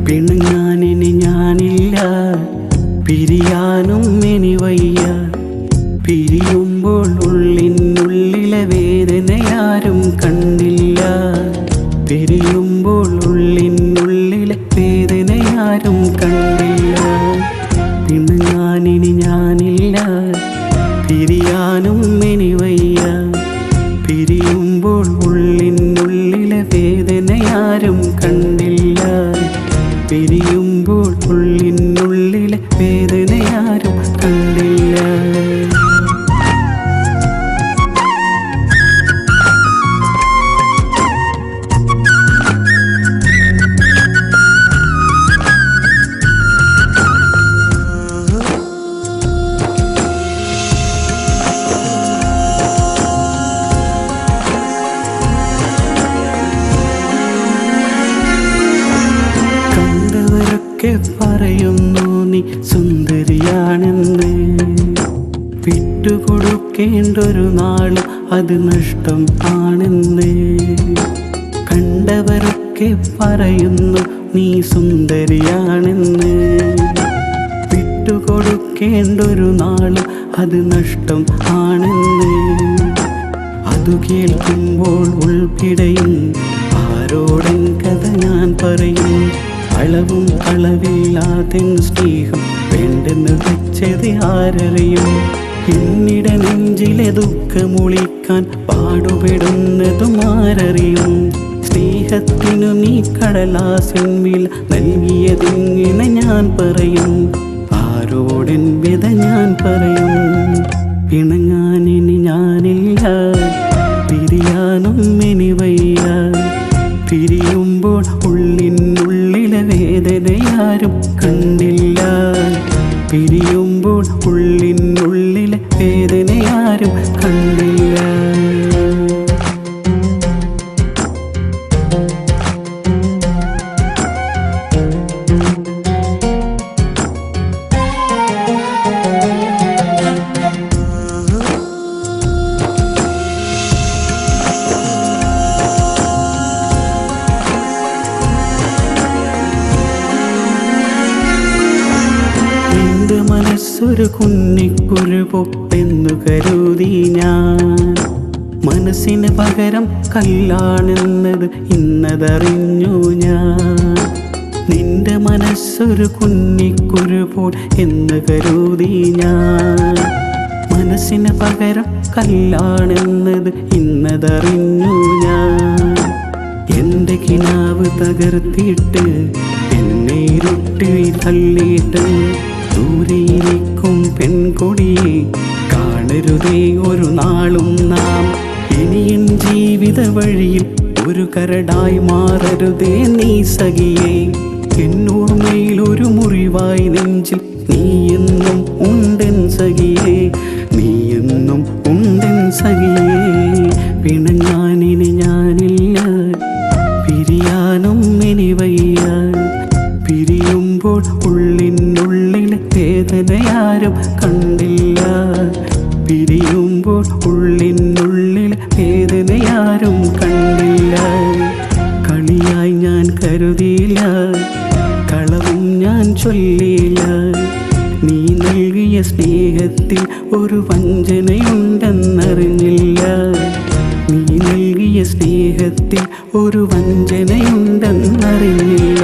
പിണങ്ങാനിനി ഞാനില്ല, പിരിയാനും ഇനി വയ്യ. പിരിയുമ്പോൾ ഉള്ളിനുള്ളിലെ വേദനയാരും കണ്ടില്ല. പിരിയുമ്പോൾ ഉള്ളിനുള്ളിലെ വേദനയാരും കണ്ടില്ല. പിണങ്ങാനിനി ഞാനില്ല, പിരിയാനും ഇനി വയ്യ. പിരിയുമ്പോൾ ഉള്ളിനുള്ളിലെ വേദനയാരും കണ്ടില്ല. പിരിയുമ്പോൾ ഉള്ളിനുള്ളിലെ വേദനയാരും കണ്ടില്ല. പറയുന്നു നീ സുന്ദരിയാണെന്ന്, വിട്ടുകൊടുക്കേണ്ടൊരു നാളും അത് നഷ്ടം ആണെന്ന്. കണ്ടവരൊക്കെ പറയുന്നു നീ സുന്ദരിയാണെന്ന്, വിട്ടുകൊടുക്കേണ്ടൊരു നാളും അത് നഷ്ടം ആണെന്ന്. അതു കേൾക്കുമ്പോൾ ഉൾപ്പിടയും, ആരോടൻ കഥ ഞാൻ പറയും. അളവും അളവില്ലാതെ സ്നേഹം വേണ്ടെന്ന് വെച്ചത് ആരറിയും. പിന്നീട് നെഞ്ചിലെ ദുഃഖമൊളിക്കാൻ പാടുപെടുന്നതും ആരറിയും. സ്നേഹത്തിനു നീ കടലാസിൻ വില നൽകിയതെങ്ങനെ ഞാൻ പറയും. ആരോടൻ വ്യത ഞാൻ പറയും. പിണങ്ങാനിനി ഞാനില്ല, പിരിയാനും ഇനി വയ്യ. പിരിയുമ്പോൾ ഉള്ളിനുള്ളിലെ വേദനയാരും കണ്ടില്ല. പിരിയുമ്പോൾ ഉള്ളിനുള്ളിലെ വേദനയാരും കണ്ടില്ല. മനസ്സൊരു കുന്നിക്കുരു പൊട്ടെന്നു കരുതി ഞാൻ. മനസ്സിന് പകരം കല്ലാണെന്നത് ഇന്നതറിഞ്ഞു ഞാൻ. നിന്റെ മനസ്സൊരു കുന്നിക്കുരു പോൽ എന്ന് കരുതി ഞാൻ. മനസ്സിന് പകരം കല്ലാണെന്നത് ഇന്നതറിഞ്ഞു ഞാൻ. എൻ്റെ കിനാവ് തകർത്തിട്ട് എന്നെ ഇരുട്ടിൽ തള്ളിയിട്ട് ദൂരെയിരിക്കും പെൺകൊടിയെ കാണരുതേ ഒരു നാളും നാം. ഇനിയൻ ജീവിത വഴിയിൽ ഒരു കരടായി മാറരുതേ നീ സഖിയേ. എന്നോർമ്മയിൽ ഒരു മുറിവായി നെഞ്ചിൽ നീ എന്നും ഉണ്ടൻ സഖിയേ, നീ എന്നും ഉണ്ടൻ സഖിയേ. പിണങ്ങാനിനി ഞാനില്ല, പിരിയാനും ഇനി വയ്യ. പിരിയുമ്പോൾ ഉള്ളിനുള്ളിലെ വേദനയാരും കണ്ടില്ല. പിരിയുമ്പോൾ ഉള്ളിനുള്ളിലെ വേദനയാരും കണ്ടില്ല. കളിയായി ഞാൻ കരുതിയില്ല, കളവും ഞാൻ ചൊല്ലിയില്ല. നീ നൽകിയ സ്നേഹത്തിൽ ഒരു വഞ്ചനയുണ്ടെന്നറിഞ്ഞില്ല. നീ നൽകിയ സ്നേഹത്തിൽ ഒരു വഞ്ചനയുണ്ടെന്നറിഞ്ഞില്ല.